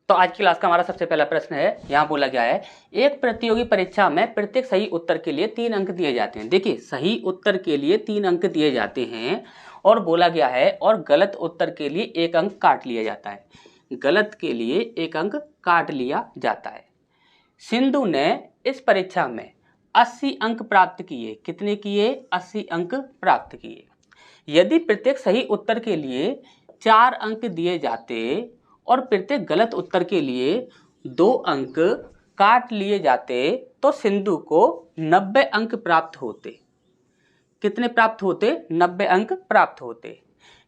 तो आज की क्लास का हमारा सबसे पहला प्रश्न है, यहाँ बोला गया है एक प्रतियोगी परीक्षा में प्रत्येक सही उत्तर के लिए 3 अंक दिए जाते हैं। देखिए सही उत्तर के लिए 3 अंक दिए जाते हैं और बोला गया है और गलत उत्तर के लिए 1 अंक काट लिया जाता है। गलत के लिए 1 अंक काट लिया जाता है। सिंधु ने इस परीक्षा में 80 अंक प्राप्त किए। कितने किए? 80 अंक प्राप्त किए। यदि प्रत्येक सही उत्तर के लिए 4 अंक दिए जाते और प्रत्येक गलत उत्तर के लिए 2 अंक काट लिए जाते तो सिंधु को 90 अंक प्राप्त होते। कितने प्राप्त होते? 90 अंक प्राप्त होते।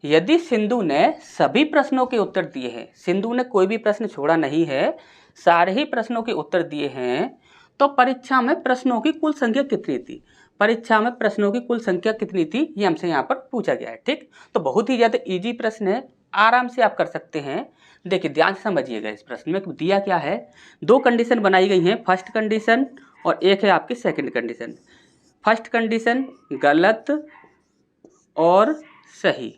यदि सिंधु ने सभी प्रश्नों के उत्तर दिए हैं, सिंधु ने कोई भी प्रश्न छोड़ा नहीं है, सारे ही प्रश्नों के उत्तर दिए हैं, तो परीक्षा में प्रश्नों की कुल संख्या कितनी थी? परीक्षा में प्रश्नों की कुल संख्या कितनी थी ये हमसे यहाँ पर पूछा गया है। ठीक, तो बहुत ही ज्यादा इजी प्रश्न है, आराम से आप कर सकते हैं। देखिए ध्यान से समझिएगा, इस प्रश्न में दिया क्या है, 2 कंडीशन बनाई गई हैं, फर्स्ट कंडीशन और एक है आपकी सेकंड कंडीशन। फर्स्ट कंडीशन गलत और सही,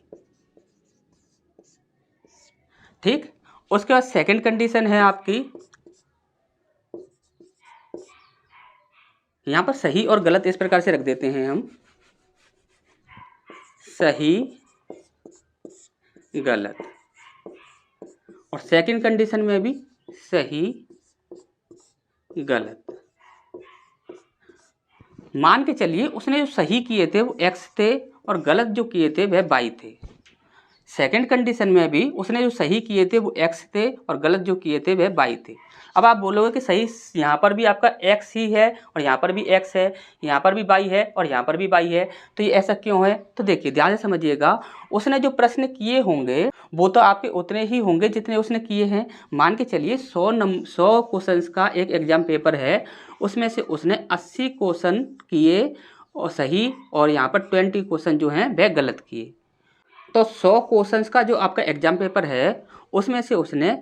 ठीक। उसके बाद सेकंड कंडीशन है आपकी, यहां पर सही और गलत इस प्रकार से रख देते हैं हम, सही गलत, और सेकंड कंडीशन में भी सही गलत। मान के चलिए उसने जो सही किए थे वो x थे और गलत जो किए थे वह y थे। सेकंड कंडीशन में भी उसने जो सही किए थे वो x थे और गलत जो किए थे वह y थे। अब आप बोलोगे कि सही यहाँ पर भी आपका x ही है और यहाँ पर भी x है, यहाँ पर भी y है और यहाँ पर भी y है, तो ये ऐसा क्यों है? तो देखिए ध्यान से समझिएगा, उसने जो प्रश्न किए होंगे वो तो आपके उतने ही होंगे जितने उसने किए हैं। मान के चलिए 100 क्वेश्चंस का एक एग्जाम पेपर है, उसमें से उसने 80 क्वेश्चन किए और सही और यहाँ पर 20 क्वेश्चन जो हैं वह गलत किए। तो 100 क्वेश्चंस का जो आपका एग्जाम पेपर है उसमें से उसने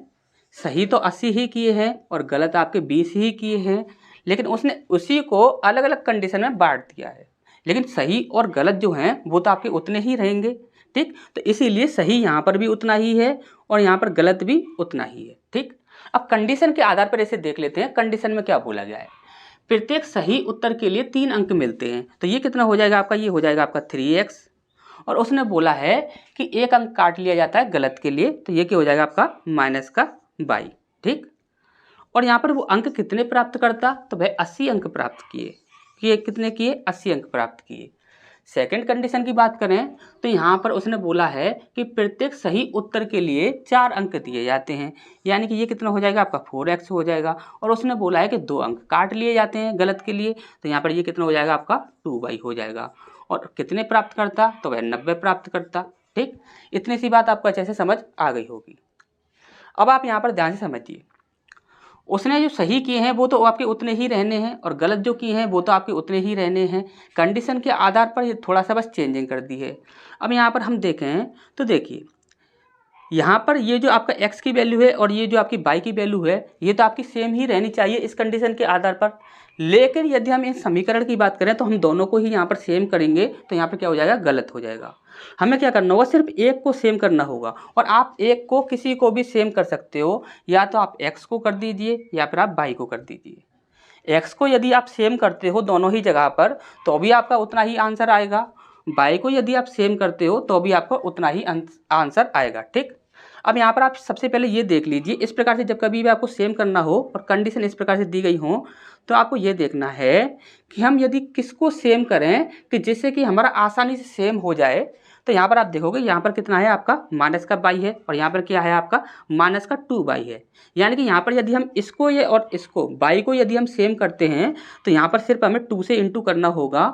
सही तो 80 ही किए हैं और गलत आपके 20 ही किए हैं, लेकिन उसने उसी को अलग अलग कंडीशन में बांट दिया है। लेकिन सही और गलत जो हैं वो तो आपके उतने ही रहेंगे, ठीक। तो इसीलिए सही यहाँ पर भी उतना ही है और यहाँ पर गलत भी उतना ही है, ठीक। अब कंडीशन के आधार पर इसे देख लेते हैं, कंडीशन में क्या बोला गया है। प्रत्येक सही उत्तर के लिए 3 अंक मिलते हैं, तो ये कितना हो जाएगा आपका? ये हो जाएगा आपका 3x, और उसने बोला है कि 1 अंक काट लिया जाता है गलत के लिए, तो ये क्या हो जाएगा आपका माइनस का y, ठीक। और यहाँ पर वो अंक कितने प्राप्त करता? तो भाई 80 अंक प्राप्त किए। कितने किए? 80 अंक प्राप्त किए। सेकंड कंडीशन की बात करें तो यहाँ पर उसने बोला है कि प्रत्येक सही उत्तर के लिए 4 अंक दिए जाते हैं, यानी कि ये कितना हो जाएगा आपका 4x हो जाएगा। और उसने बोला है कि 2 अंक काट लिए जाते हैं गलत के लिए, तो यहाँ पर ये कितना हो जाएगा आपका 2y हो जाएगा। और कितने प्राप्त करता? तो वह 90 प्राप्त करता, ठीक। इतनी सी बात आपको अच्छे से समझ आ गई होगी। अब आप यहाँ पर ध्यान से समझिए, उसने जो सही किए हैं वो तो आपके उतने ही रहने हैं और गलत जो किए हैं वो तो आपके उतने ही रहने हैं। कंडीशन के आधार पर ये थोड़ा सा बस चेंजिंग कर दी है। अब यहाँ पर हम देखें तो देखिए यहाँ पर ये जो आपका x की वैल्यू है और ये जो आपकी y की वैल्यू है ये तो आपकी सेम ही रहनी चाहिए इस कंडीशन के आधार पर। लेकिन यदि हम इन समीकरण की बात करें तो हम दोनों को ही यहाँ पर सेम करेंगे, तो यहाँ पर क्या हो जाएगा? गलत हो जाएगा। हमें क्या करना होगा? सिर्फ एक को सेम करना होगा, और आप एक को किसी को भी सेम कर सकते हो, या तो आप x को कर दीजिए या फिर आप y को कर दीजिए। x को यदि आप सेम करते हो दोनों ही जगह पर तो भी आपका उतना ही आंसर आएगा, y को यदि आप सेम करते हो तो भी आपका उतना ही आंसर आएगा, ठीक। अब यहाँ पर आप सबसे पहले ये देख लीजिए, इस प्रकार से जब कभी भी आपको सेम करना हो और कंडीशन इस प्रकार से दी गई हो तो आपको ये देखना है कि हम यदि किसको सेम करें कि जिससे कि हमारा आसानी से सेम हो जाए। तो यहाँ पर आप देखोगे यहाँ पर कितना है आपका माइनस का y है और यहाँ पर क्या है आपका माइनस का 2y है। यानी कि यहाँ पर यदि हम इसको ये और इसको y को यदि हम सेम करते हैं तो यहाँ पर सिर्फ हमें 2 से इंटू करना होगा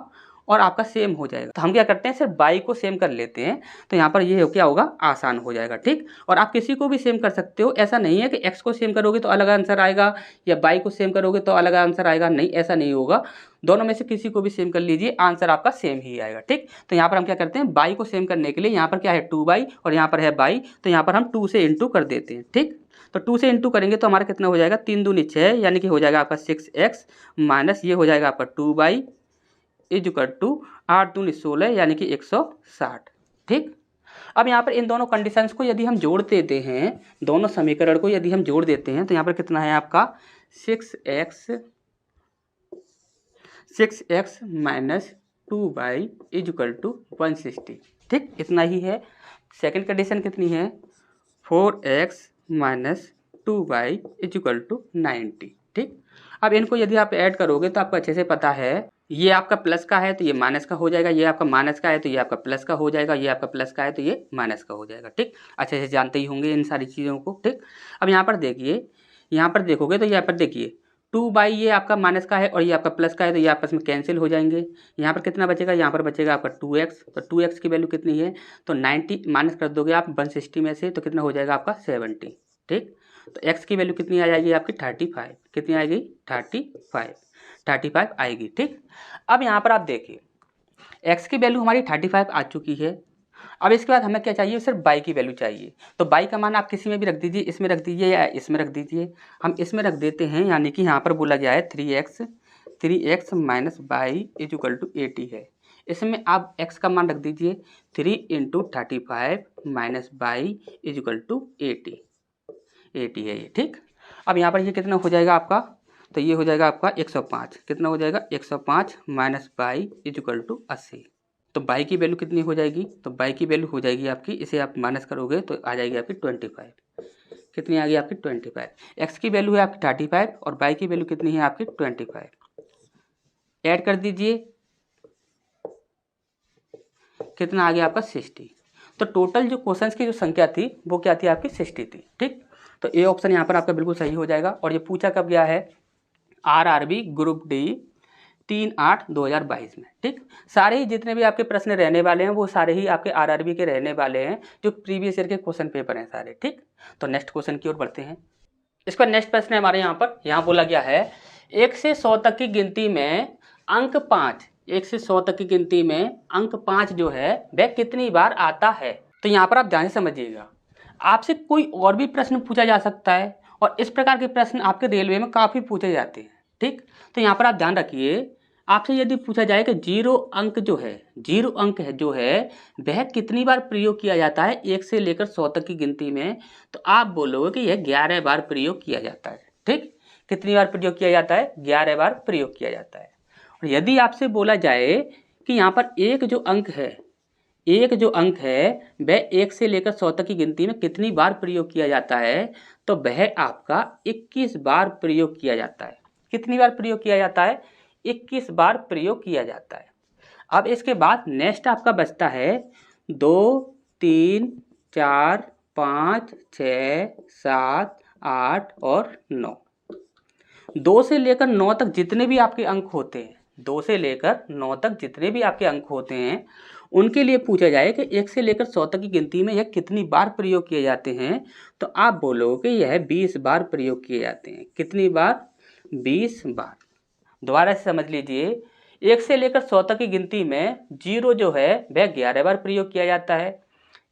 और आपका सेम हो जाएगा। तो हम क्या करते हैं, सिर्फ y को सेम कर लेते हैं, तो यहाँ पर ये क्या होगा? आसान हो जाएगा, ठीक। और आप किसी को भी सेम कर सकते हो, ऐसा नहीं है कि x को सेम करोगे तो अलग आंसर आएगा या y को सेम करोगे तो अलग आंसर आएगा, नहीं, ऐसा नहीं होगा। दोनों में से किसी को भी सेम कर लीजिए, आंसर आपका सेम ही आएगा, ठीक। तो यहाँ पर हम क्या करते हैं, y को सेम करने के लिए यहाँ पर क्या है 2y और यहाँ पर है y, तो यहाँ पर हम 2 से इंटू कर देते हैं, ठीक। तो 2 से इंटू करेंगे तो हमारा कितना हो जाएगा? 3 दूनी 6, यानी कि हो जाएगा आपका 6x माइनस ये हो जाएगा आपका 2y इज इक्वल टू 8 दूनी 16, यानी कि 160, ठीक। अब यहाँ पर इन दोनों कंडीशंस को यदि हम जोड़ देते हैं, दोनों समीकरण को यदि हम जोड़ देते हैं तो यहाँ पर कितना है आपका 6x minus 2y equal to 160। ठीक, इतना ही है। सेकंड कंडीशन कितनी है 4x minus 2y equal to 90। ठीक, अब इनको यदि आप ऐड करोगे तो आपको अच्छे से पता है, ये आपका प्लस का है तो ये माइनस का हो जाएगा, ये आपका माइनस का है तो ये आपका प्लस का हो जाएगा, ये आपका प्लस का है तो ये माइनस का हो जाएगा। ठीक, अच्छे से जानते ही होंगे इन सारी चीज़ों को। ठीक, अब यहाँ पर देखिए, यहाँ पर देखोगे तो यहाँ पर देखिए 2 ये आपका माइनस का है और ये आपका प्लस का है तो ये आपस में कैंसिल हो जाएंगे। यहाँ पर कितना बचेगा, यहाँ पर बचेगा आपका 2x। तो 2x की वैल्यू कितनी है तो 90 माइनस कर दोगे आप 160 में से तो कितना हो जाएगा आपका 70। ठीक, तो x की वैल्यू कितनी आ जाएगी आपकी 35। कितनी आएगी 35 आएगी। ठीक, अब यहाँ पर आप देखिए x की वैल्यू हमारी 35 आ चुकी है। अब इसके बाद हमें क्या चाहिए, सिर्फ y की वैल्यू चाहिए। तो y का मान आप किसी में भी रख दीजिए, इसमें रख दीजिए या इसमें रख दीजिए। हम इसमें रख देते हैं, यानी कि यहाँ पर बोला गया है 3x minus y equal to 80 है। इसमें आप x का मान रख दीजिए 3 into 35 minus y equal to 80 है ये। ठीक, अब यहाँ पर ये कितना हो जाएगा आपका, तो ये हो जाएगा आपका 105। कितना हो जाएगा 105 माइनस y इक्वल टू 80। तो y की वैल्यू कितनी हो जाएगी, तो y की वैल्यू हो जाएगी आपकी, इसे आप माइनस करोगे तो आ जाएगी आपकी 25। कितनी आ गई आपकी 25। x की वैल्यू है आपकी 35 और y की वैल्यू कितनी है आपकी 25। ऐड कर दीजिए, कितना आ गया आपका 60। तो टोटल जो क्वेश्चंस की जो संख्या थी वो क्या थी आपकी 60 थी। ठीक, तो ए ऑप्शन यहाँ पर आपका बिल्कुल सही हो जाएगा। और ये पूछा कब गया है, RRB ग्रुप डी 3/8/2022 में। ठीक, सारे ही जितने भी आपके प्रश्न रहने वाले हैं वो सारे ही आपके RRB के रहने वाले हैं, जो प्रीवियस ईयर के क्वेश्चन पेपर हैं सारे। ठीक, तो नेक्स्ट क्वेश्चन की ओर बढ़ते हैं। इसका नेक्स्ट प्रश्न है हमारे यहाँ पर, यहाँ बोला गया है 1 से 100 तक की गिनती में अंक 5, 1 से 100 तक की गिनती में अंक 5 जो है वह कितनी बार आता है। तो यहाँ पर आप ध्यान से समझिएगा, आपसे कोई और भी प्रश्न पूछा जा सकता है और इस प्रकार के प्रश्न आपके रेलवे में काफ़ी पूछे जाते हैं। ठीक, तो यहाँ पर आप ध्यान रखिए, आपसे यदि पूछा जाए कि 0 अंक जो है, 0 अंक है जो है वह कितनी बार प्रयोग किया जाता है 1 से लेकर 100 तक की गिनती में, तो आप बोलोगे कि यह 11 बार प्रयोग किया जाता है। ठीक, कितनी बार प्रयोग किया जाता है, 11 बार प्रयोग किया जाता है। और यदि आपसे बोला जाए कि यहाँ पर एक जो अंक है वह 1 से लेकर 100 तक की गिनती में कितनी बार प्रयोग किया जाता है, तो वह आपका 21 बार प्रयोग किया जाता है। कितनी बार प्रयोग किया जाता है, 21 बार प्रयोग किया जाता है। अब इसके बाद नेक्स्ट आपका बचता है 2, 3, 4, 5, 6, 7, 8 और 9। 2 से लेकर 9 तक जितने भी आपके अंक होते हैं, 2 से लेकर 9 तक जितने भी आपके अंक होते हैं उनके लिए पूछा जाए कि 1 से लेकर 100 तक की गिनती में यह कितनी बार प्रयोग किए जाते हैं, तो आप बोलोगे यह 20 बार प्रयोग किए जाते हैं। कितनी बार, 20 बार। दोबारा से समझ लीजिए, 1 से लेकर 100 तक की गिनती में 0 जो है वह 11 बार प्रयोग किया जाता है,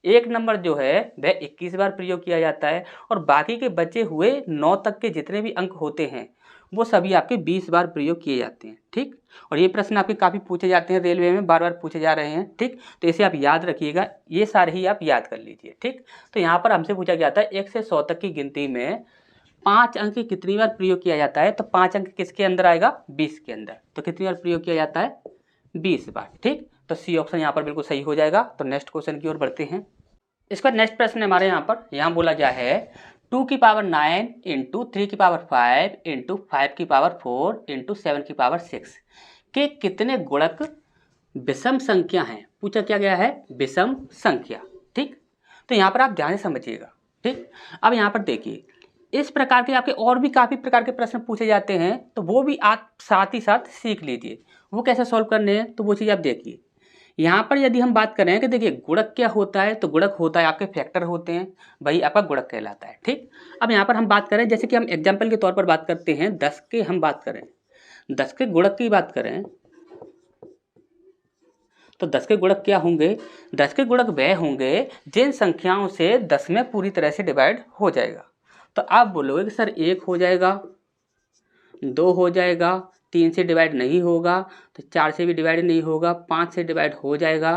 1 नंबर जो है वह 21 बार प्रयोग किया जाता है और बाकी के बचे हुए 9 तक के जितने भी अंक होते हैं वो सभी आपके 20 बार प्रयोग किए जाते हैं। ठीक, और ये प्रश्न आपके काफ़ी पूछे जाते हैं रेलवे में, बार बार पूछे जा रहे हैं। ठीक, तो इसे आप याद रखिएगा, ये सारे ही आप याद कर लीजिए। ठीक, तो यहाँ पर हमसे पूछा गया था 1 से 100 तक की गिनती में 5 अंक कितनी बार प्रयोग किया जाता है, तो 5 अंक किसके अंदर आएगा, 20 के अंदर। तो कितनी बार प्रयोग किया जाता है, 20 बार। ठीक, तो सी ऑप्शन यहाँ पर बिल्कुल सही हो जाएगा। तो नेक्स्ट क्वेश्चन की ओर बढ़ते हैं। इसका नेक्स्ट प्रश्न हमारे यहाँ पर, यहाँ बोला गया है 2 की पावर 9 इंटू 3 की पावर 5 इंटू 5 की पावर 4 इंटू 7 की पावर 6 के कितने गुणक विषम संख्या हैं। पूछा क्या गया है, विषम संख्या। ठीक, तो यहाँ पर आप ध्यान से समझिएगा। ठीक, अब यहाँ पर देखिए, इस प्रकार के आपके और भी काफ़ी प्रकार के प्रश्न पूछे जाते हैं, तो वो भी आप साथ ही साथ सीख लीजिए वो कैसे सॉल्व करने हैं। तो वो चीज़ आप देखिए, यहाँ पर यदि हम बात करें कि देखिए गुणक क्या होता है, तो गुणक होता है आपके फैक्टर होते हैं, वही आपका गुणक कहलाता है। ठीक, अब यहाँ पर हम बात करें, जैसे कि हम एग्जाम्पल के तौर पर बात करते हैं 10 के, हम बात करें 10 के गुणक की बात करें, तो 10 के गुणक क्या होंगे, 10 के गुणक वह होंगे जिन संख्याओं से 10 में पूरी तरह से डिवाइड हो जाएगा। तो आप बोलोगे कि सर 1 हो जाएगा, 2 हो जाएगा, 3 से डिवाइड नहीं होगा, तो 4 से भी डिवाइड नहीं होगा, 5 से डिवाइड हो जाएगा,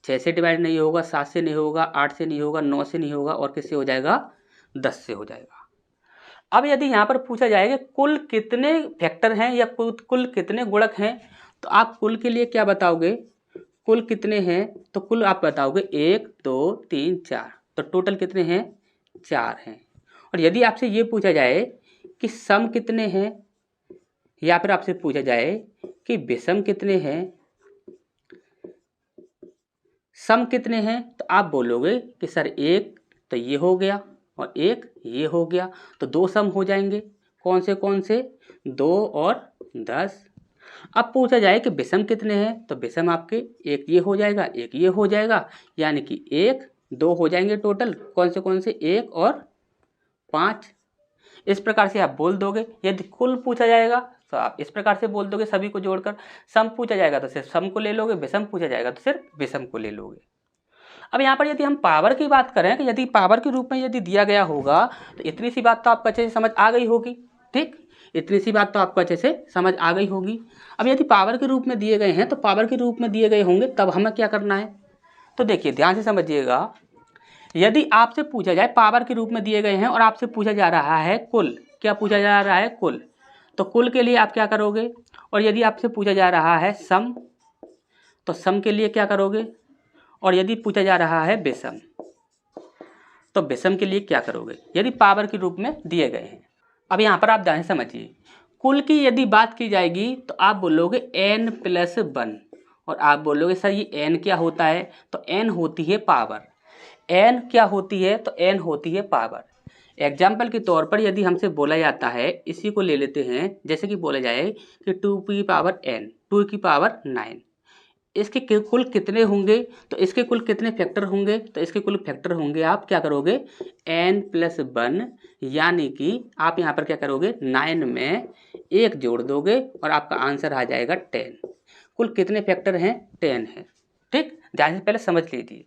6 से डिवाइड नहीं होगा, 7 से नहीं होगा, 8 से नहीं होगा, 9 से नहीं होगा, और किससे हो जाएगा? 10 से हो जाएगा। अब यदि यहाँ पर पूछा जाएगा कुल कितने फैक्टर हैं या कुल कितने गुणक हैं, तो आप कुल के लिए क्या बताओगे? कुल कितने हैं तो कुल आप बताओगे 1 2 3 4, तो टोटल कितने हैं? 4 हैं। और यदि आपसे ये पूछा जाए कि सम कितने हैं, या फिर आपसे पूछा जाए कि विषम कितने हैं, सम कितने हैं, तो आप बोलोगे कि सर एक तो ये हो गया और एक ये हो गया, तो 2 सम हो जाएंगे। कौन से? 2 और 10। अब पूछा जाए कि विषम कितने हैं, तो विषम आपके एक ये हो जाएगा, एक ये हो जाएगा, यानी कि 1 2 हो जाएंगे टोटल। कौन से? 1 और 5। इस प्रकार से आप बोल दोगे। यदि कुल पूछा जाएगा तो आप इस प्रकार से बोल दोगे सभी को जोड़कर। सम पूछा जाएगा तो सिर्फ सम को ले लोगे, विषम पूछा जाएगा तो सिर्फ विषम को ले लोगे। अब यहाँ पर यदि हम पावर की बात करें कि यदि पावर के रूप में यदि दिया गया होगा तो इतनी सी बात तो आपको अच्छे से समझ आ गई होगी। ठीक, इतनी सी बात तो आपको अच्छे से समझ आ गई होगी। अब यदि पावर के रूप में दिए गए हैं तो पावर के रूप में दिए गए होंगे तब हमें क्या करना है, तो देखिए ध्यान से समझिएगा। यदि आपसे पूछा जाए पावर के रूप में दिए गए हैं और आपसे पूछा जा रहा है कुल, क्या पूछा जा रहा है? कुल। तो कुल के लिए आप क्या करोगे? और यदि आपसे पूछा जा रहा है सम, तो सम के लिए क्या करोगे? और यदि पूछा जा रहा है विषम, तो विषम के लिए क्या करोगे? यदि पावर के रूप में दिए गए हैं। अब यहाँ पर आप ध्यान से समझिए, कुल की यदि बात की जाएगी तो आप बोलोगे n+1, और आप बोलोगे सर ये n क्या होता है, तो n होती है पावर। n क्या होती है, तो n होती है पावर। एग्जाम्पल के तौर पर यदि हमसे बोला जाता है, इसी को ले लेते हैं, जैसे कि बोला जाए कि 2 की पावर n, 2 की पावर 9, इसके कुल कितने होंगे, तो इसके कुल कितने फैक्टर होंगे, तो इसके कुल फैक्टर होंगे, आप क्या करोगे? n+1, यानी कि आप यहाँ पर क्या करोगे? 9 में 1 जोड़ दोगे और आपका आंसर आ जाएगा 10। कुल कितने फैक्टर हैं? 10 है। ठीक, ध्यान से पहले समझ लीजिए।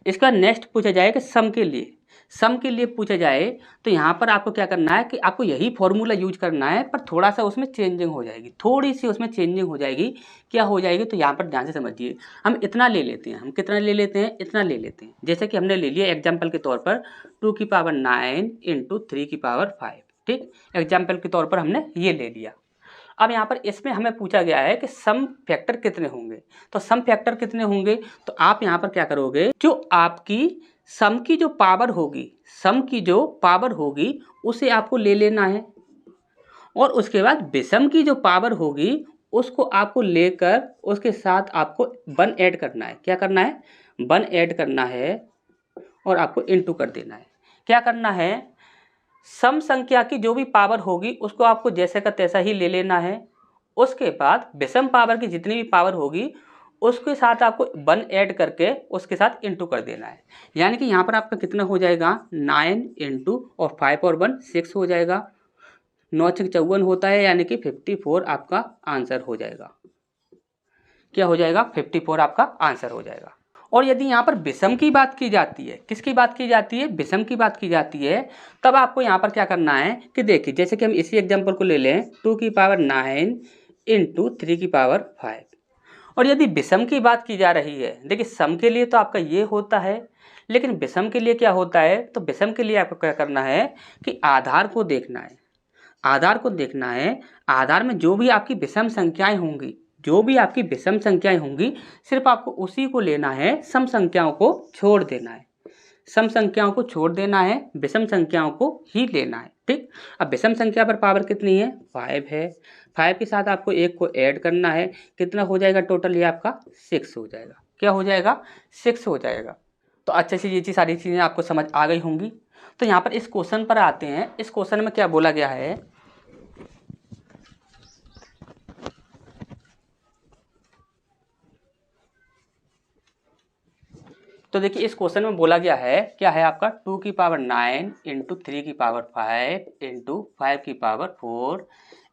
इसका नेक्स्ट पूछा जाए कि सम के लिए, सम के लिए पूछा जाए तो यहाँ पर आपको क्या करना है कि आपको यही फॉर्मूला यूज करना है, पर थोड़ा सा उसमें चेंजिंग हो जाएगी, थोड़ी सी उसमें चेंजिंग हो जाएगी। क्या हो जाएगी, तो यहाँ पर ध्यान से समझिए। हम इतना ले लेते हैं, हम कितना ले लेते हैं? इतना ले लेते हैं। जैसे कि हमने ले लिया एग्जाम्पल के तौर पर 2 की पावर 9 इंटू 3 की पावर 5। ठीक, एग्जाम्पल के तौर पर हमने ये ले लिया। अब यहाँ पर इसमें हमें पूछा गया है कि सम फैक्टर कितने होंगे, तो सम फैक्टर कितने होंगे, तो आप यहाँ पर क्या करोगे? जो आपकी सम की जो पावर होगी, सम की जो पावर होगी उसे आपको ले लेना है, और उसके बाद विषम की जो पावर होगी उसको आपको लेकर उसके साथ आपको 1 ऐड करना है। क्या करना है? 1 ऐड करना है और आपको इनटू कर देना है। क्या करना है? सम संख्या की जो भी पावर होगी उसको आपको जैसे का तैसा ही ले लेना है। उसके बाद विषम पावर की जितनी भी पावर होगी उसके साथ आपको 1 ऐड करके उसके साथ इनटू कर देना है। यानी कि यहाँ पर आपका कितना हो जाएगा? 9 इंटू और 5 और 1 6 हो जाएगा। 9 6 54 होता है, यानी कि 54 आपका आंसर हो जाएगा। क्या हो जाएगा? 54 आपका आंसर हो जाएगा। और यदि यहाँ पर विषम की बात की जाती है, किसकी बात की जाती है? विषम की बात की जाती है, तब आपको यहाँ पर क्या करना है कि देखिए, जैसे कि हम इसी एग्जाम्पल को ले लें 2 की पावर 9 इंटू 3 की पावर 5। और यदि विषम की बात की जा रही है, देखिए सम के लिए तो आपका ये होता है, लेकिन विषम के लिए क्या होता है, तो विषम के लिए आपको क्या करना है कि आधार को देखना है। आधार को देखना है, आधार में जो भी आपकी विषम संख्याएं होंगी, जो भी आपकी विषम संख्याएं होंगी, सिर्फ आपको उसी को लेना है, सम संख्याओं को छोड़ देना है। सम संख्याओं को छोड़ देना है, विषम संख्याओं को ही लेना है। ठीक, अब विषम संख्या पर पावर कितनी है? 5 है। 5 के साथ आपको 1 को ऐड करना है। कितना हो जाएगा टोटल? ये आपका 6 हो जाएगा। क्या हो जाएगा? 6 हो जाएगा। तो अच्छे से ये सारी चीज़ें आपको समझ आ गई होंगी। तो यहाँ पर इस क्वेश्चन पर आते हैं। इस क्वेश्चन में क्या बोला गया है, तो देखिए इस क्वेश्चन में बोला गया है, क्या है आपका 2 की पावर 9 इंटू 3 की पावर 5 इंटू 5 की पावर 4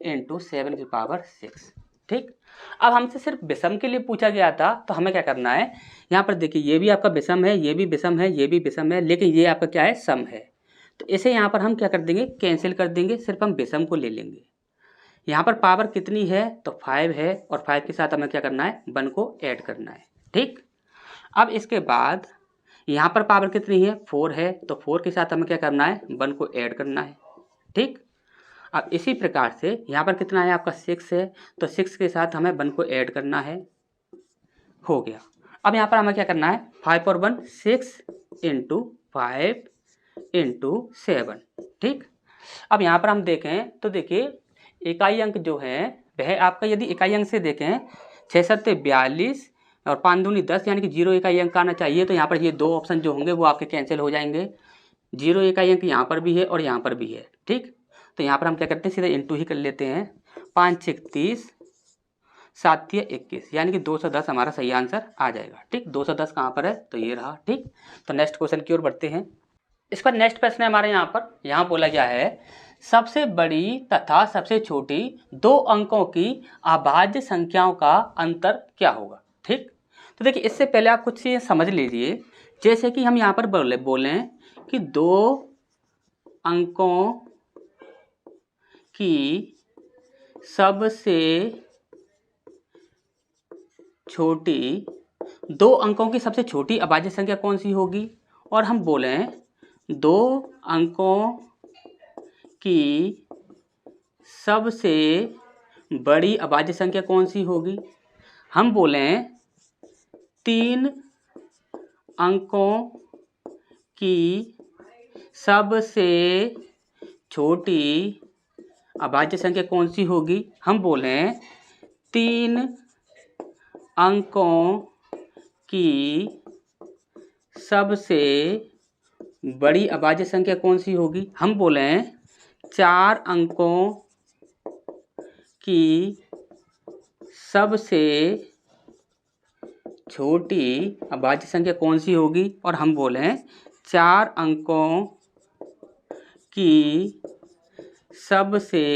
इंटू 7 की पावर 6। ठीक, अब हमसे सिर्फ विषम के लिए पूछा गया था, तो हमें क्या करना है, यहाँ पर देखिए ये भी आपका विषम है, ये भी विषम है, ये भी विषम है, लेकिन ये आपका क्या है? सम है। तो इसे यहाँ पर हम क्या कर देंगे? कैंसिल कर देंगे, सिर्फ हम विषम को ले लेंगे। यहाँ पर पावर कितनी है? तो 5 है, और 5 के साथ हमें क्या करना है? 1 को ऐड करना है। ठीक, अब इसके बाद यहाँ पर पावर कितनी है, 4 है, तो 4 के साथ हमें क्या करना है, 1 को ऐड करना है। ठीक, अब इसी प्रकार से यहाँ पर कितना है आपका 6 है, तो 6 के साथ हमें 1 को ऐड करना है, हो गया। अब यहाँ पर हमें क्या करना है, 5 और 1 6 × 5 × 7। ठीक, अब यहाँ पर हम देखें तो देखिए इकाई अंक जो है वह आपका, यदि इकाई अंक से देखें 6 7 42 और 5 दूनी 10, यानी कि 0 इकाई अंक आना चाहिए। तो यहाँ पर ये 2 ऑप्शन जो होंगे वो आपके कैंसिल हो जाएंगे। 0 इकाई अंक यहाँ पर भी है और यहाँ पर भी है। ठीक, तो यहाँ पर हम क्या करते हैं, सीधे इंटू ही कर लेते हैं। 5 6 30, 7 3 21, यानी कि 210 हमारा सही आंसर आ जाएगा। ठीक, 210 कहाँ पर है, तो ये रहा। ठीक, तो नेक्स्ट क्वेश्चन की ओर बढ़ते हैं। इसका नेक्स्ट प्रश्न है हमारे यहाँ बोला गया है, सबसे बड़ी तथा सबसे छोटी 2 अंकों की अभाज्य संख्याओं का अंतर क्या होगा। ठीक, तो देखिए इससे पहले आप कुछ चीज़ समझ लीजिए। जैसे कि हम यहाँ पर बोलें कि 2 अंकों की सबसे छोटी 2 अंकों की सबसे छोटी अभाज्य संख्या कौन सी होगी, और हम बोलें 2 अंकों की सबसे बड़ी अभाज्य संख्या कौन सी होगी। हम बोलें 3 अंकों की सबसे छोटी अभाज्य संख्या कौन सी होगी। हम बोलें 3 अंकों की सबसे बड़ी अभाज्य संख्या कौन सी होगी। हम बोलें 4 अंकों की सबसे छोटी अभाज्य संख्या कौन सी होगी, और हम बोलें 4 अंकों की सबसे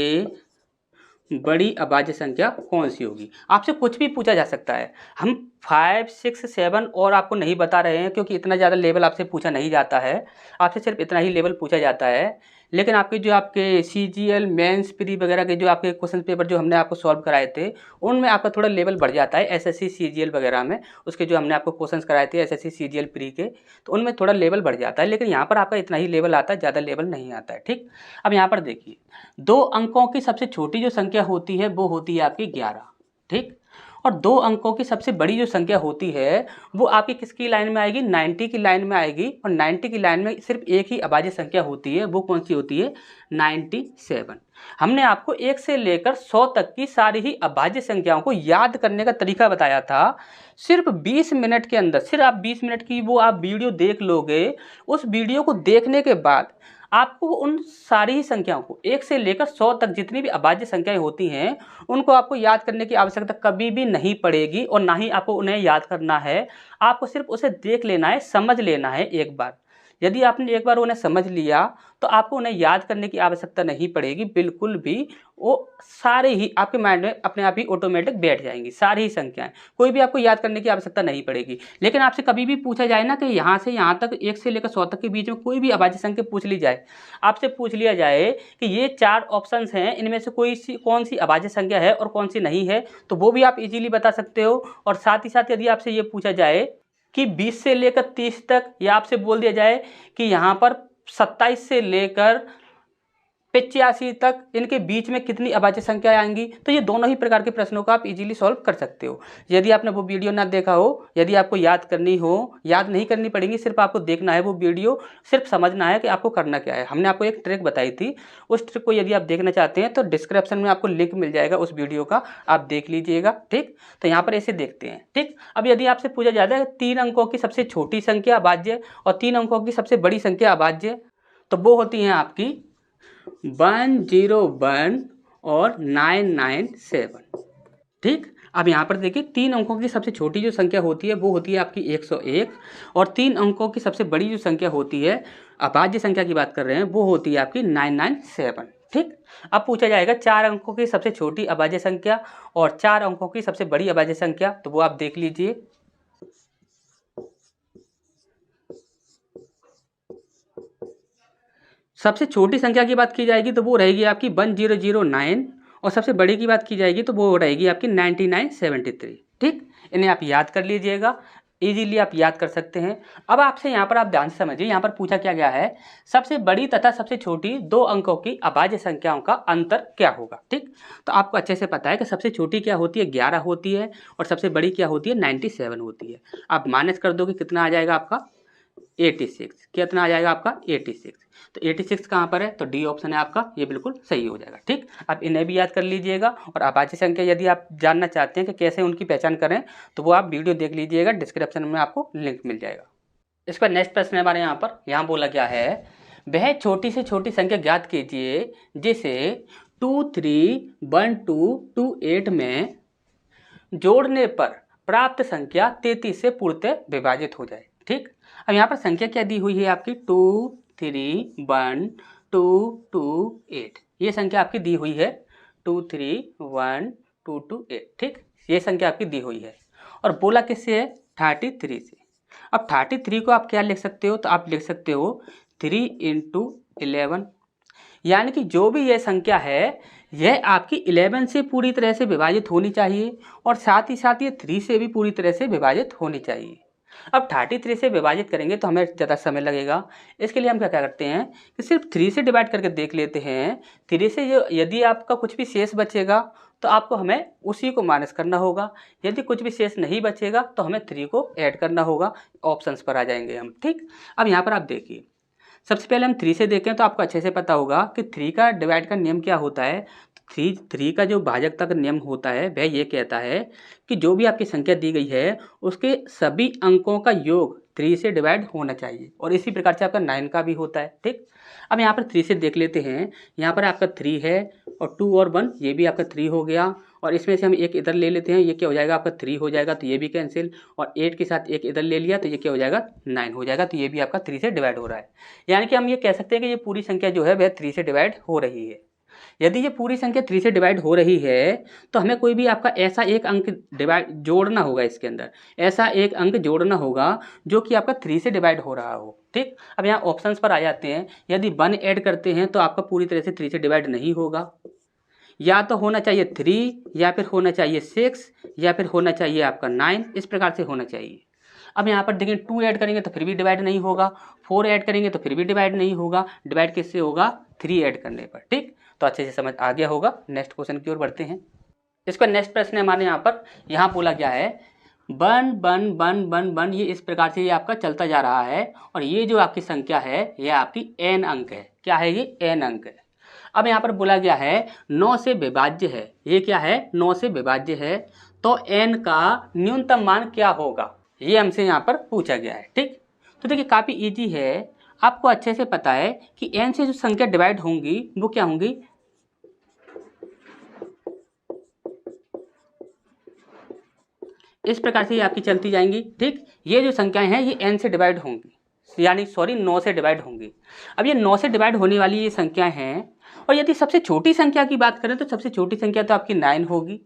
बड़ी अभाज्य संख्या कौन सी होगी। आपसे कुछ भी पूछा जा सकता है। हम 5 6 7 और आपको नहीं बता रहे हैं, क्योंकि इतना ज़्यादा लेवल आपसे पूछा नहीं जाता है। आपसे सिर्फ इतना ही लेवल पूछा जाता है। लेकिन आपके जो आपके CGL मेंस प्री वगैरह के जो आपके क्वेश्चन पेपर जो हमने आपको सॉल्व कराए थे, उनमें आपका थोड़ा लेवल बढ़ जाता है। SSC CGL वगैरह में उसके जो हमने आपको क्वेश्चंस कराए थे SSC CGL प्री के, तो उनमें थोड़ा लेवल बढ़ जाता है। लेकिन यहाँ पर आपका इतना ही लेवल आता है, ज़्यादा लेवल नहीं आता है। ठीक, अब यहाँ पर देखिए 2 अंकों की सबसे छोटी जो संख्या होती है वो होती है आपकी 11। ठीक, और 2 अंकों की सबसे बड़ी जो संख्या होती है वो आपकी किसकी लाइन में आएगी, 90 की लाइन में आएगी। और 90 की लाइन में सिर्फ एक ही अभाज्य संख्या होती है, वो कौन सी होती है, 97। हमने आपको 1 से लेकर 100 तक की सारी ही अभाज्य संख्याओं को याद करने का तरीका बताया था। सिर्फ 20 मिनट के अंदर, सिर्फ आप 20 मिनट की वो आप वीडियो देख लोगे। उस वीडियो को देखने के बाद आपको उन सारी ही संख्याओं को 1 से लेकर 100 तक जितनी भी अभाज्य संख्याएं होती हैं उनको आपको याद करने की आवश्यकता कभी भी नहीं पड़ेगी, और ना ही आपको उन्हें याद करना है। आपको सिर्फ उसे देख लेना है, समझ लेना है एक बार। यदि आपने एक बार उन्हें समझ लिया तो आपको उन्हें याद करने की आवश्यकता नहीं पड़ेगी बिल्कुल भी। वो सारे ही आपके माइंड में अपने आप ही ऑटोमेटिक बैठ जाएंगी, सारी ही संख्याएं, कोई भी आपको याद करने की आवश्यकता नहीं पड़ेगी। लेकिन आपसे कभी भी पूछा जाए ना कि यहाँ से यहाँ तक 1 से लेकर 100 तक के बीच में कोई भी अभाज्य संख्या पूछ ली जाए, आपसे पूछ लिया जाए कि ये 4 ऑप्शंस हैं, इनमें से कौन सी अभाज्य संख्या है और कौन सी नहीं है, तो वो भी आप इजीली बता सकते हो। और साथ ही साथ यदि आपसे ये पूछा जाए कि 20 से लेकर 30 तक, या आपसे बोल दिया जाए कि यहाँ पर 27 से लेकर 85 तक इनके बीच में कितनी अभाज्य संख्या आएंगी, तो ये दोनों ही प्रकार के प्रश्नों को आप इजीली सॉल्व कर सकते हो। यदि आपने वो वीडियो ना देखा हो, यदि आपको याद करनी हो, याद नहीं करनी पड़ेगी, सिर्फ आपको देखना है वो वीडियो, सिर्फ समझना है कि आपको करना क्या है। हमने आपको एक ट्रिक बताई थी, उस ट्रिक को यदि आप देखना चाहते हैं तो डिस्क्रिप्शन में आपको लिंक मिल जाएगा उस वीडियो का, आप देख लीजिएगा। ठीक, तो यहाँ पर ऐसे देखते हैं। ठीक, अब यदि आपसे पूछा जाता है 3 अंकों की सबसे छोटी संख्या अभाज्य और 3 अंकों की सबसे बड़ी संख्या अभाज्य, तो वो होती हैं आपकी 101 और 997। ठीक, अब यहाँ पर देखिए 3 अंकों की सबसे छोटी जो संख्या होती है वो होती है आपकी 101, और 3 अंकों की सबसे बड़ी जो संख्या होती है, अभाज्य संख्या की बात कर रहे हैं, वो होती है आपकी 997। ठीक, अब पूछा जाएगा 4 अंकों की सबसे छोटी अभाज्य संख्या और 4 अंकों की सबसे बड़ी अभाज्य संख्या, तो वो आप देख लीजिए। सबसे छोटी संख्या की बात की जाएगी तो वो रहेगी आपकी 1009, और सबसे बड़ी की बात की जाएगी तो वो रहेगी आपकी 9973। ठीक, इन्हें आप याद कर लीजिएगा, इजीली आप याद कर सकते हैं। अब आपसे यहाँ पर आप ध्यान से समझिए, यहाँ पर पूछा क्या गया है, सबसे बड़ी तथा सबसे छोटी 2 अंकों की अभाज्य संख्याओं का अंतर क्या होगा। ठीक, तो आपको अच्छे से पता है कि सबसे छोटी क्या होती है, 11 होती है, और सबसे बड़ी क्या होती है, 97 होती है। आप माइनस कर दोगे कितना आ जाएगा आपका, 86। कितना आ जाएगा आपका, 86। तो 86 कहाँ पर है, तो डी ऑप्शन है आपका, ये बिल्कुल सही हो जाएगा। ठीक, आप इन्हें भी याद कर लीजिएगा। और अभाज्य संख्या यदि आप जानना चाहते हैं कि कैसे उनकी पहचान करें, तो वो आप वीडियो देख लीजिएगा, डिस्क्रिप्शन में आपको लिंक मिल जाएगा। इसका नेक्स्ट प्रश्न है हमारे यहाँ पर, यहाँ बोला क्या है, वह छोटी से छोटी संख्या ज्ञात कीजिए जिसे 2 3 1 2 2 8 में जोड़ने पर प्राप्त संख्या 33 से पूर्णतः विभाजित हो जाए। ठीक, अब यहाँ पर संख्या क्या दी हुई है आपकी, 2 3 1 2 2 8, ये संख्या आपकी दी हुई है, 2 3 1 2 2 8। ठीक, ये संख्या आपकी दी हुई है, और बोला किससे है, 33 से। अब 33 को आप क्या लिख सकते हो, तो आप लिख सकते हो 3 × 11, यानी कि जो भी यह संख्या है यह आपकी 11 से पूरी तरह से विभाजित होनी चाहिए, और साथ ही साथ ये 3 से भी पूरी तरह से विभाजित होनी चाहिए। अब 33 से विभाजित करेंगे तो हमें ज़्यादा समय लगेगा, इसके लिए हम क्या करते हैं कि सिर्फ 3 से डिवाइड करके देख लेते हैं। 3 से यदि आपका कुछ भी शेष बचेगा तो आपको हमें उसी को माइनस करना होगा, यदि कुछ भी शेष नहीं बचेगा तो हमें 3 को ऐड करना होगा। ऑप्शंस पर आ जाएंगे हम। ठीक, अब यहाँ पर आप देखिए, सबसे पहले हम 3 से देखें तो आपको अच्छे से पता होगा कि 3 का डिवाइड का नियम क्या होता है। 3 का जो भाजकता का नियम होता है वह ये कहता है कि जो भी आपकी संख्या दी गई है उसके सभी अंकों का योग 3 से डिवाइड होना चाहिए, और इसी प्रकार से आपका 9 का भी होता है। ठीक, अब यहाँ पर 3 से देख लेते हैं, यहाँ पर आपका 3 है, और 2 और 1 ये भी आपका 3 हो गया, और इसमें से हम एक इधर ले लेते हैं, ये क्या हो जाएगा आपका 3 हो जाएगा, तो ये भी कैंसिल, और 8 के साथ एक इधर ले लिया तो ये क्या हो जाएगा, 9 हो जाएगा, तो ये भी आपका 3 से डिवाइड हो रहा है। यानी कि हम ये कह सकते हैं कि ये पूरी संख्या जो है वह 3 से डिवाइड हो रही है। यदि ये पूरी संख्या 3 से डिवाइड हो रही है तो हमें कोई भी आपका ऐसा एक अंक डिवाइड जोड़ना होगा, इसके अंदर ऐसा एक अंक जोड़ना होगा जो कि आपका 3 से डिवाइड हो रहा हो। ठीक, अब यहाँ ऑप्शंस पर आ जाते हैं, यदि 1 ऐड करते हैं तो आपका पूरी तरह से 3 से डिवाइड नहीं होगा, या तो होना चाहिए 3, या फिर होना चाहिए 6, या फिर होना चाहिए आपका 9, इस प्रकार से होना चाहिए। अब यहाँ पर देखिए 2 ऐड करेंगे तो फिर भी डिवाइड नहीं होगा, 4 ऐड करेंगे तो फिर भी डिवाइड नहीं होगा, डिवाइड किससे होगा, 3 ऐड करने पर। ठीक, तो अच्छे से समझ आ गया होगा। नेक्स्ट क्वेश्चन की ओर बढ़ते हैं। इसका नेक्स्ट प्रश्न है हमारे यहाँ पर, यहाँ बोला गया है 1 1 1 1 1, ये इस प्रकार से ये आपका चलता जा रहा है, और ये जो आपकी संख्या है ये आपकी n अंक है। क्या है ये, n अंक है। अब यहाँ पर बोला गया है 9 से विभाज्य है, ये क्या है, 9 से विभाज्य है, तो n का न्यूनतम मान क्या होगा, ये हमसे यहाँ पर पूछा गया है। ठीक, तो देखिए काफ़ी इजी है, आपको अच्छे से पता है कि n से जो संख्या डिवाइड होंगी वो क्या होंगी, इस प्रकार से ये आपकी चलती जाएंगी। ठीक, ये जो संख्याएं हैं ये n से डिवाइड होंगी, यानी सॉरी 9 से डिवाइड होंगी। अब ये 9 से डिवाइड होने वाली ये संख्याएं हैं, और यदि सबसे छोटी संख्या की बात करें तो सबसे छोटी संख्या तो आपकी 9 होगी,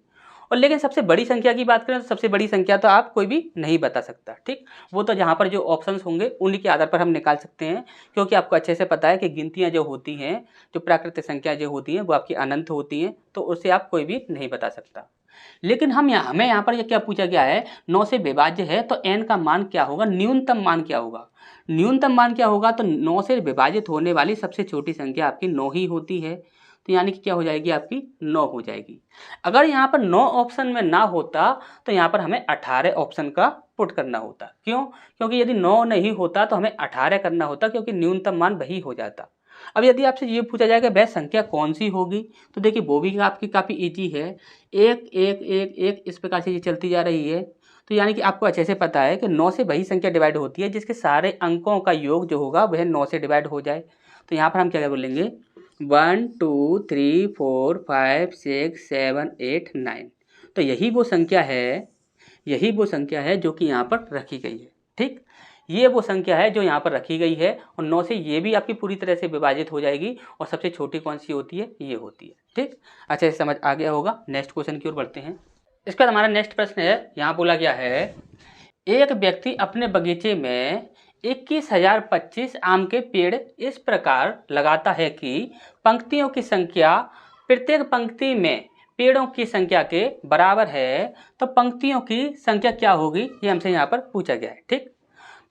और लेकिन सबसे बड़ी संख्या की बात करें तो सबसे बड़ी संख्या तो आप कोई भी नहीं बता सकता। ठीक, वो तो जहाँ पर जो ऑप्शंस होंगे उन्हीं के आधार पर हम निकाल सकते हैं, क्योंकि आपको अच्छे से पता है कि गिनतियाँ जो होती हैं, जो प्राकृतिक संख्या जो होती हैं वो आपकी अनंत होती हैं, तो उससे आप कोई भी नहीं बता सकता। लेकिन हमें यहाँ पर क्या पूछा गया है, 9 से विभाज्य है तो n का मान क्या होगा, न्यूनतम मान क्या होगा। न्यूनतम मान क्या होगा, तो 9 से विभाजित होने वाली सबसे छोटी संख्या आपकी 9 ही होती है, तो यानी कि क्या हो जाएगी आपकी 9 हो जाएगी। अगर यहाँ पर 9 ऑप्शन में ना होता तो यहाँ पर हमें 18 ऑप्शन का पुट करना होता। क्यों, क्योंकि यदि 9 नहीं होता तो हमें 18 करना होता, क्योंकि न्यूनतम मान वही हो जाता। अब यदि आपसे ये पूछा जाए कि वह संख्या कौन सी होगी, तो देखिए वो भी आपकी काफ़ी इजी है, 1 1 1 1 इस प्रकार से ये चलती जा रही है। तो यानी कि आपको अच्छे से पता है कि 9 से वही संख्या डिवाइड होती है जिसके सारे अंकों का योग जो होगा वह 9 से डिवाइड हो जाए। तो यहाँ पर हम क्या बोलेंगे, 1 2 3 4 5 6 7 8 9, तो यही वो संख्या है जो कि यहाँ पर रखी गई है। ठीक, ये वो संख्या है जो यहाँ पर रखी गई है, और 9 से ये भी आपकी पूरी तरह से विभाजित हो जाएगी, और सबसे छोटी कौन सी होती है, ये होती है। ठीक, अच्छे से समझ आ गया होगा। नेक्स्ट क्वेश्चन की ओर बढ़ते हैं। इसका हमारा नेक्स्ट प्रश्न है, यहाँ बोला गया है एक व्यक्ति अपने बगीचे में 21,025 आम के पेड़ इस प्रकार लगाता है कि पंक्तियों की संख्या प्रत्येक पंक्ति में पेड़ों की संख्या के बराबर है तो पंक्तियों की संख्या क्या होगी, ये हमसे यहाँ पर पूछा गया है। ठीक,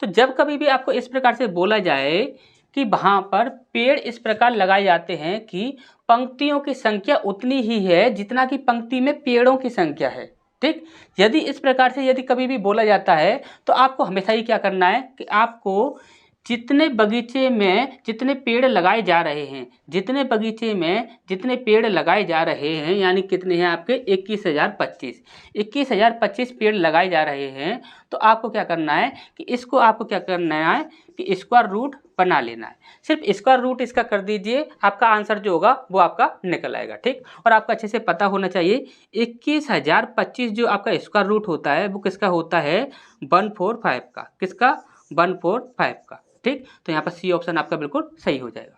तो जब कभी भी आपको इस प्रकार से बोला जाए कि वहाँ पर पेड़ इस प्रकार लगाए जाते हैं कि पंक्तियों की संख्या उतनी ही है जितना कि पंक्ति में पेड़ों की संख्या है। ठीक, यदि इस प्रकार से यदि कभी भी बोला जाता है तो आपको हमेशा ही क्या करना है कि आपको जितने बगीचे में जितने पेड़ लगाए जा रहे हैं, जितने बगीचे में जितने पेड़ लगाए जा रहे हैं, यानी कितने हैं आपके 21,025 पेड़ लगाए जा रहे हैं, तो आपको क्या करना है कि इसको आपको क्या करना है कि स्क्वायर रूट बना लेना है। सिर्फ स्क्वायर रूट इसका कर दीजिए, आपका आंसर जो होगा वो आपका निकल आएगा। ठीक, और आपको अच्छे से पता होना चाहिए 21,025 जो आपका स्क्वायर रूट होता है वो किसका होता है, 145 का। किसका, 145 का। ठीक, तो यहाँ पर सी ऑप्शन आपका बिल्कुल सही हो जाएगा।